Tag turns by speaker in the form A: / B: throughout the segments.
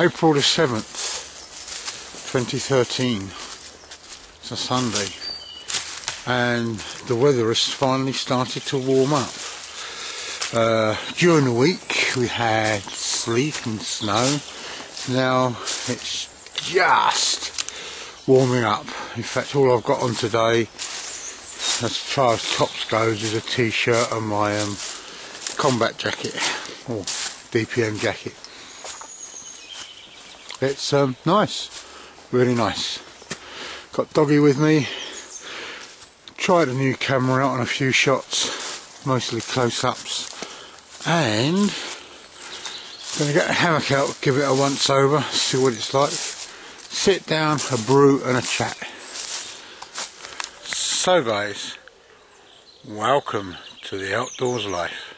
A: April the 7th, 2013. It's a Sunday, and the weather has finally started to warm up. During the week we had sleet and snow. Now it's just warming up. In fact, all I've got on today, as far as tops goes, is a t-shirt and my combat jacket, or DPM jacket. It's nice, really nice. Got Doggie with me. Tried a new camera out on a few shots, mostly close-ups, and gonna get a hammock out, give it a once over, see what it's like. Sit down, a brew and a chat. So guys, welcome to the outdoors life.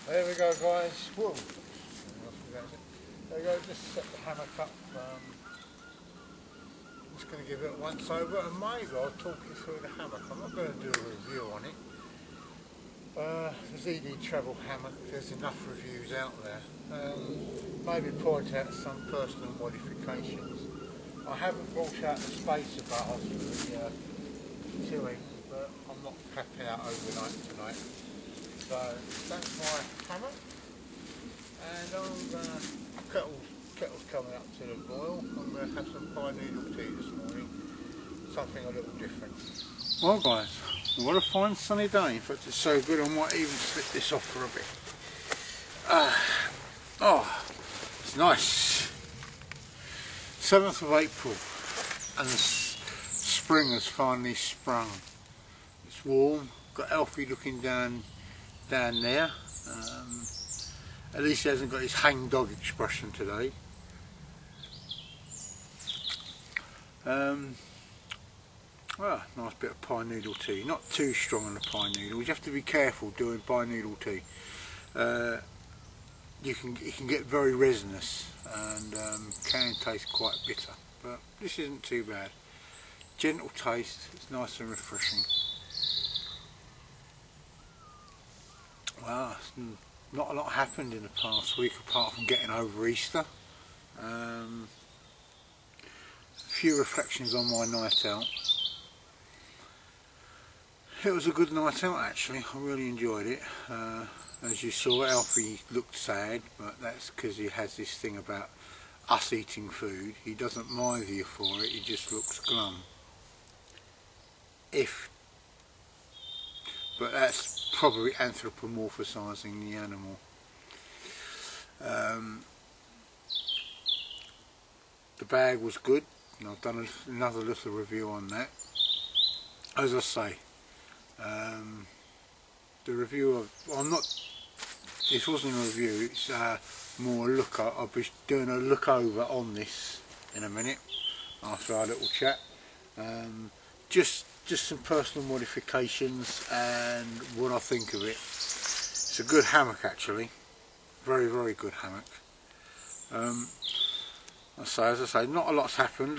A: There we go guys. Whoa. There we go, just set the hammock up. Just going to give it a once over, and maybe I'll talk you through the hammock. I'm not going to do a review on it. The ZD Travel hammock, there's enough reviews out there. Maybe point out some personal modifications. I haven't brought out the spacer bars for the chilling, but I'm not capping out overnight tonight. So that's my hammock, and I'm gonna, kettle's coming up to the boil. I'm going to have some pine needle tea this morning, something a little different. Well guys, what a fine sunny day. In fact, it's so good I might even slip this off for a bit. Oh, it's nice. 7th of April, and the spring has finally sprung. It's warm, got Alfie looking down there. At least he hasn't got his hangdog expression today. Well, nice bit of pine needle tea. Not too strong on the pine needles. You have to be careful doing pine needle tea. It can get very resinous and can taste quite bitter. But this isn't too bad. Gentle taste. It's nice and refreshing. Well, not a lot happened in the past week apart from getting over Easter. few reflections on my night out. It was a good night out actually, I really enjoyed it. As you saw, Alfie looked sad, but that's because he has this thing about us eating food. He doesn't mind you for it, he just looks glum. But that's probably anthropomorphising the animal. The bag was good, and I've done another little review on that. As I say, the review of, this wasn't a review, it's more a look. I'll be doing a look over on this in a minute after our little chat. Just some personal modifications and what I think of it. It's a good hammock actually, very good hammock. As I say, not a lot's happened.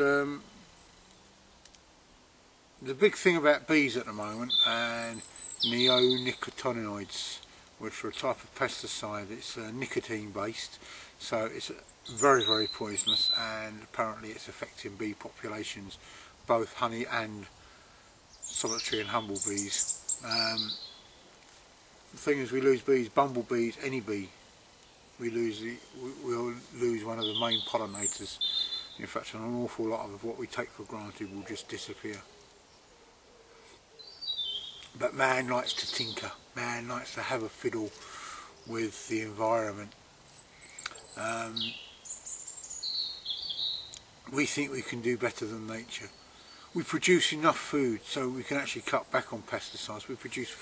A: The big thing about bees at the moment, and neonicotinoids, which are a type of pesticide. It's nicotine based, so it's very poisonous, and apparently it's affecting bee populations, both honey and solitary and humble bees. The thing is, we lose bees, bumblebees, any bee. We'll lose one of the main pollinators. In fact, an awful lot of what we take for granted will just disappear. But man likes to tinker, man likes to have a fiddle with the environment. We think we can do better than nature. We produce enough food so we can actually cut back on pesticides. We produce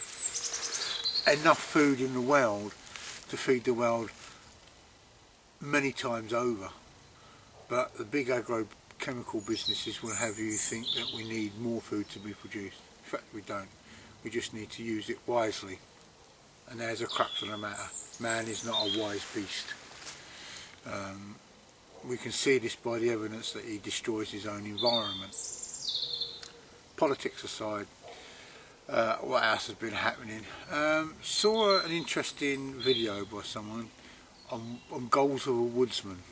A: enough food in the world to feed the world many times over. But the big agrochemical businesses will have you think that we need more food to be produced. In fact, we don't. We just need to use it wisely. And there's a crux of the matter. Man is not a wise beast. We can see this by the evidence that he destroys his own environment. Politics aside, what else has been happening? Saw an interesting video by someone on goals of a woodsman.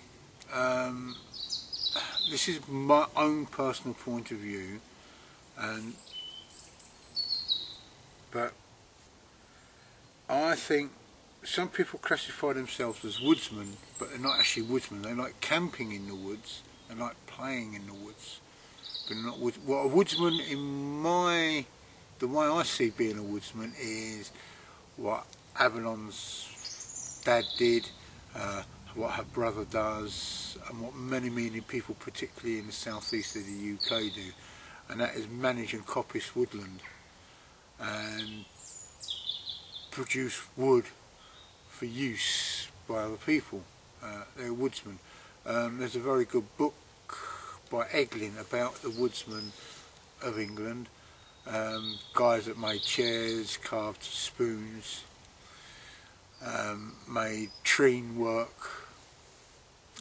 A: This is my own personal point of view, but I think some people classify themselves as woodsmen, but they're not actually woodsmen. They like camping in the woods, they like playing in the woods, but not woods. What a woodsman, the way I see being a woodsman, is what Avalon's dad did, what her brother does, and what many people, particularly in the southeast of the UK, do, and that is manage and coppice woodland and produce wood for use by other people. They're woodsmen. There's a very good book by Eglin about the woodsmen of England, guys that made chairs, carved spoons, made treen work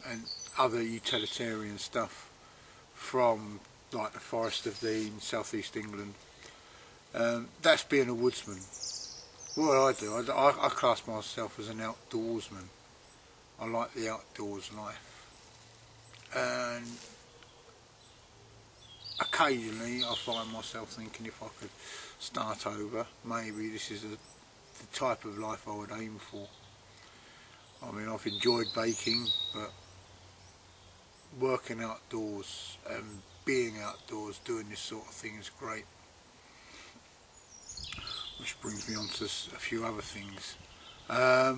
A: and other utilitarian stuff from like the Forest of Dean, southeast England. That's being a woodsman. What I do, I class myself as an outdoorsman. I like the outdoors life, and occasionally I find myself thinking, if I could start over, maybe this is the type of life I would aim for. I mean, I've enjoyed baking, but working outdoors and being outdoors doing this sort of thing is great. Which brings me on to a few other things. I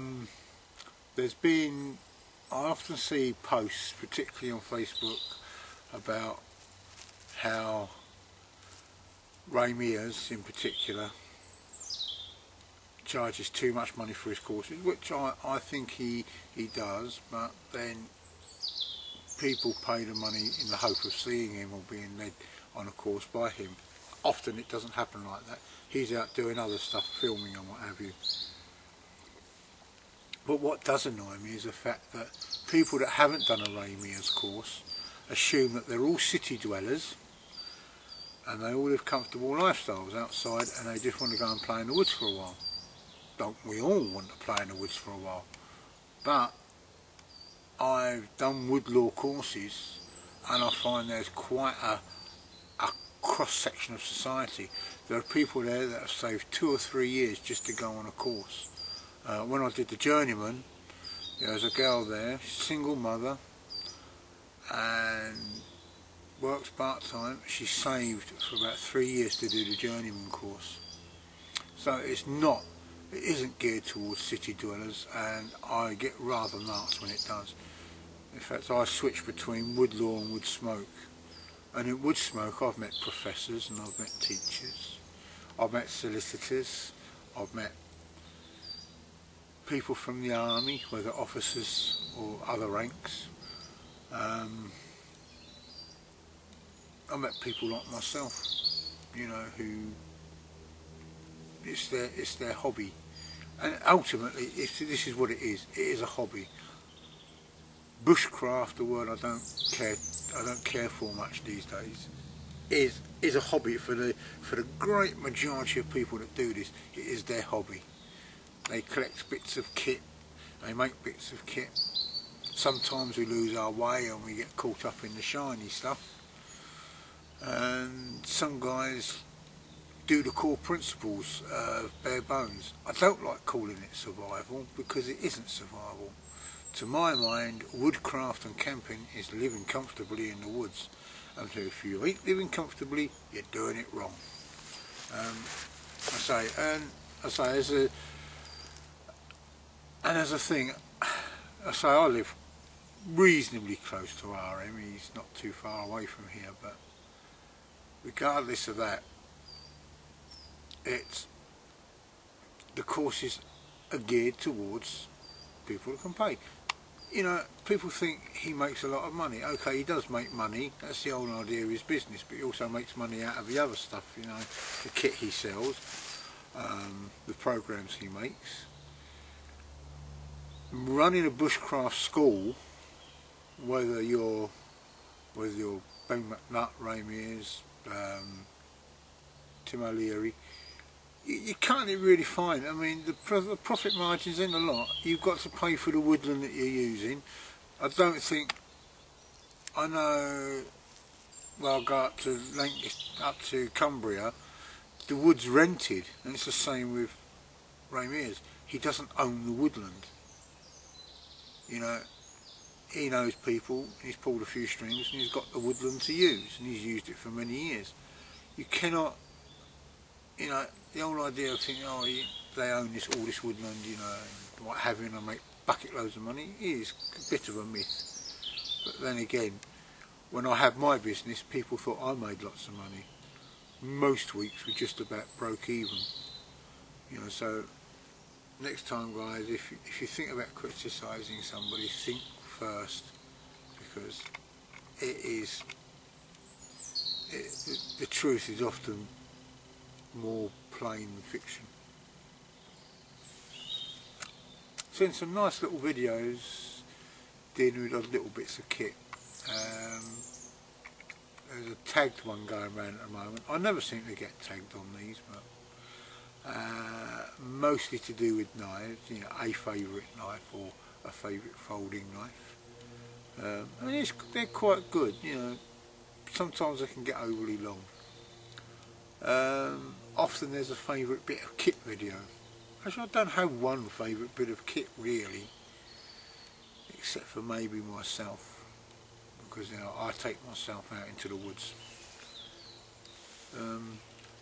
A: often see posts, particularly on Facebook, about how Mears in particular charges too much money for his courses, which I think he does, but then people pay the money in the hope of seeing him or being led on a course by him. Often it doesn't happen like that. He's out doing other stuff, filming and what have you. But what does annoy me is the fact that people that haven't done a Ray Mears course assume that they're all city dwellers and they all live comfortable lifestyles outside, and they just want to go and play in the woods for a while. Don't we all want to play in the woods for a while? But I've done wood law courses, and I find there's quite a cross-section of society. There are people there that have saved 2 or 3 years just to go on a course. When I did the journeyman, there was a girl there, single mother, and works part-time. She saved for about 3 years to do the journeyman course. So it isn't geared towards city dwellers, and I get rather nuts when it does. In fact, I switch between Woodlaw and Woodsmoke. And in Woodsmoke I've met professors and I've met teachers, I've met solicitors, I've met people from the army, whether officers or other ranks. I met people like myself, you know, who it's their hobby, and ultimately this is what it is a hobby. Bushcraft, a word I don't care for much these days, is a hobby for the great majority of people that do this. It is their hobby. They collect bits of kit, they make bits of kit. Sometimes we lose our way and we get caught up in the shiny stuff, and some guys do the core principles of bare bones. I don't like calling it survival because it isn't survival. To my mind, woodcraft and camping is living comfortably in the woods, and so if you ain't living comfortably, you're doing it wrong. As a thing, I live reasonably close to RM. He's not too far away from here, but regardless of that, the courses are geared towards people that can pay. You know, people think he makes a lot of money. Okay, he does make money, that's the whole idea of his business, but he also makes money out of the other stuff, you know, the kit he sells, the programs he makes. Running a bushcraft school, whether you're Ben McNutt, Ray Mears, Tim O'Leary, you can't really find. I mean, the profit margins in a lot. You've got to pay for the woodland that you're using. I don't think, I know, well, I'll go up to Cumbria, the wood's rented, and it's the same with Ray Mears. He doesn't own the woodland. You know, he knows people, he's pulled a few strings, and he's got the woodland to use, and he's used it for many years. You cannot, you know, the whole idea of thinking, oh, they own all this woodland, you know, and what have you, and I make bucket loads of money, is a bit of a myth. But then again, when I had my business, people thought I made lots of money. Most weeks we just about broke even. You know, so next time, guys, if you think about criticising somebody, think first, because the truth is often more plain than fiction. Seen some nice little videos dealing with those little bits of kit. There's a tagged one going around at the moment. I never seem to get tagged on these, but mostly to do with knives, you know, a favourite knife or a favourite folding knife. I mean, they're quite good, you know. Sometimes they can get overly long. Often there's a favourite bit of kit video. Actually, I don't have one favourite bit of kit really, except for maybe myself, because you know, I take myself out into the woods.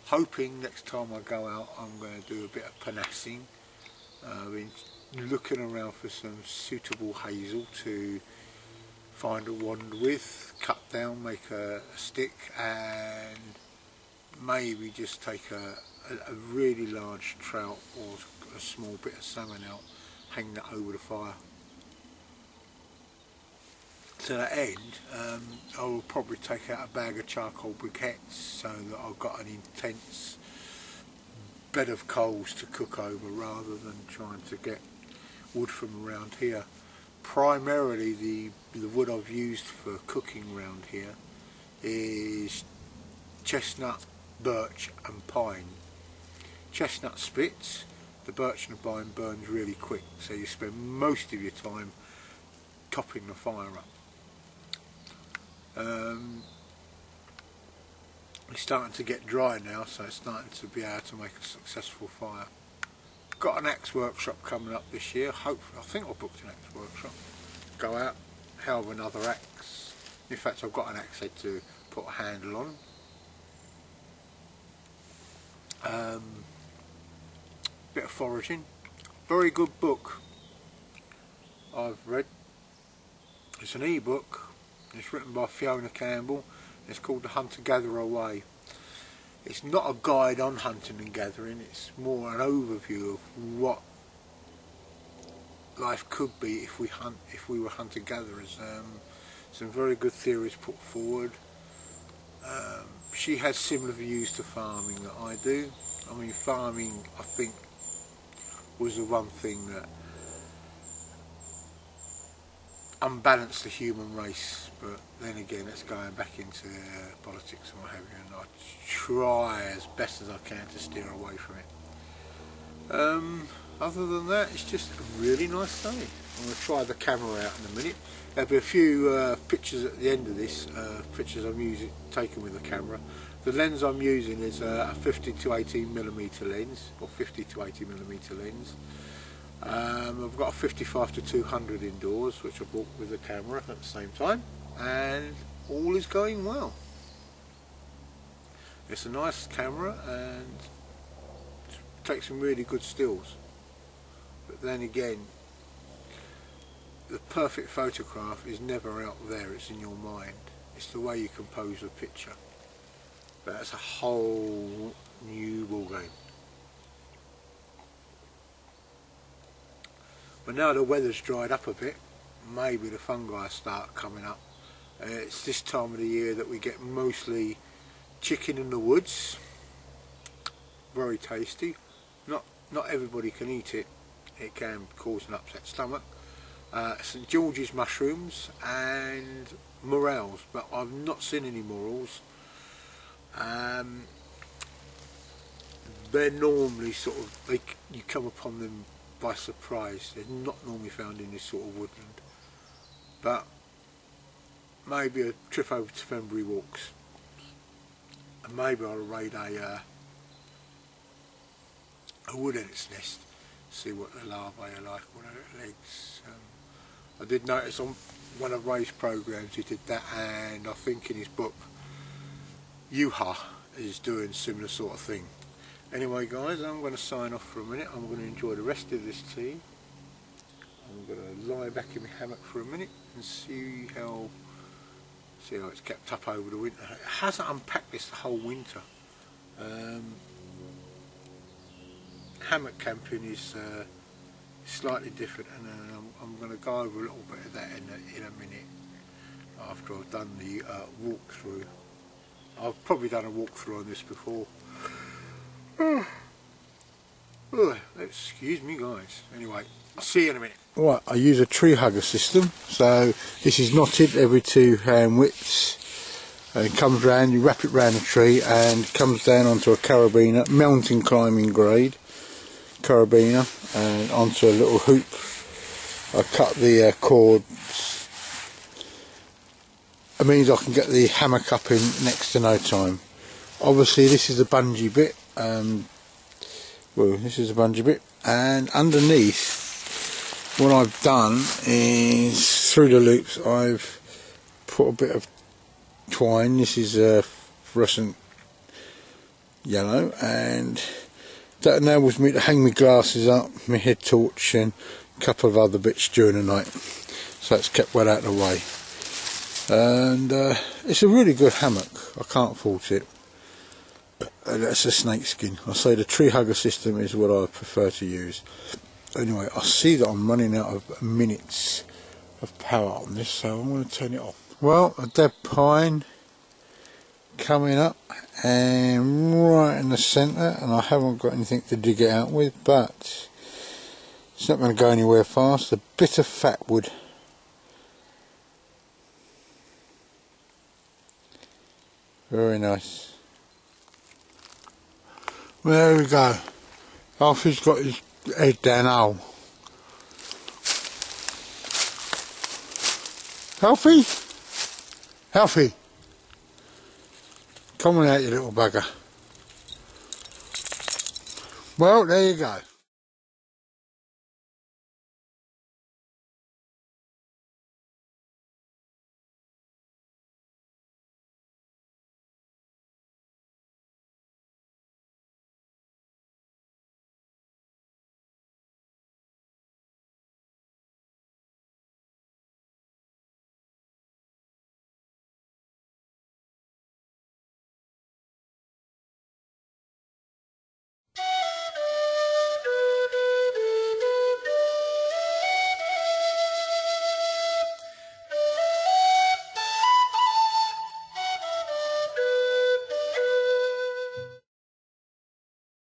A: Hoping next time I go out I'm going to do a bit of panassing. I've been looking around for some suitable hazel to find a wand with, cut down, make a stick, and maybe just take a really large trout or a small bit of salmon out, hang that over the fire. To that end, I will probably take out a bag of charcoal briquettes so that I've got an intense bed of coals to cook over rather than trying to get wood from around here. Primarily the wood I've used for cooking around here is chestnut, birch and pine. Chestnut splits, the birch and the pine burns really quick, so you spend most of your time topping the fire up. It's starting to get dry now, so it's starting to be able to make a successful fire. Got an axe workshop coming up this year. Hopefully, I think I've booked an axe workshop. Go out, have another axe. In fact, I've got an axe head to put a handle on. Bit of foraging. Very good book I've read. It's an e-book. It's written by Fiona Campbell. It's called The Hunter-Gatherer Way. It's not a guide on hunting and gathering, it's more an overview of what life could be if we were hunter-gatherers. Some very good theories put forward. She has similar views to farming that I do. I mean, farming, I think, was the one thing that unbalanced the human race, but then again it's going back into politics and what have you, and I try as best as I can to steer away from it. Other than that, it's just a really nice day. I'm going to try the camera out in a minute. There'll be a few pictures at the end of this, pictures I'm taken with the camera. The lens I'm using is a 50 to 18mm lens, or 50 to 80mm lens. I've got a 55 to 200 indoors, which I bought with the camera at the same time, and all is going well. It's a nice camera and takes some really good stills, but then again, the perfect photograph is never out there, it's in your mind. It's the way you compose a picture. That's a whole new ball game. But now the weather's dried up a bit, maybe the fungi start coming up. It's this time of the year that we get mostly chicken in the woods. Very tasty. Not everybody can eat it. It can cause an upset stomach. St George's mushrooms and morels, but I've not seen any morels. They're normally sort of, you come upon them by surprise. They're not normally found in this sort of woodland, but maybe a trip over to Fenbury Walks, and maybe I'll raid a wood ant's nest, see what the larvae are like, what are their legs. I did notice on one of Ray's programs he did that, and I think in his book Yuha is doing similar sort of thing. Anyway guys, I'm going to sign off for a minute. I'm going to enjoy the rest of this tea. I'm going to lie back in my hammock for a minute and see how it's kept up over the winter. It hasn't unpacked this the whole winter. Hammock camping is slightly different, and I'm going to go over a little bit of that in a minute after I've done the walkthrough. I've probably done a walkthrough on this before. Excuse me guys. Anyway, I'll see you in a minute. Right, I use a tree hugger system, so this is knotted every 2 hand widths, and it comes round, you wrap it round the tree and comes down onto a carabiner, mountain climbing grade carabiner, and onto a little hoop. I cut the cords. It means I can get the hammock up in next to no time. Obviously this is the bungee bit, well, this is a bungee bit, and underneath what I've done is through the loops I've put a bit of twine. This is fluorescent yellow, and that enables me to hang my glasses up, my head torch and a couple of other bits during the night, so it's kept well out of the way. And it's a really good hammock, I can't fault it. That's a snake skin. I say the tree hugger system is what I prefer to use. Anyway, I see that I'm running out of minutes of power on this, so I'm going to turn it off. Well, a dead pine coming up and right in the centre, and I haven't got anything to dig it out with, but it's not going to go anywhere fast. A bit of fat wood. Very nice. Well, there we go. Alfie's got his head down. Oh, Alfie? Alfie, come on out, you little bugger. Well, there you go.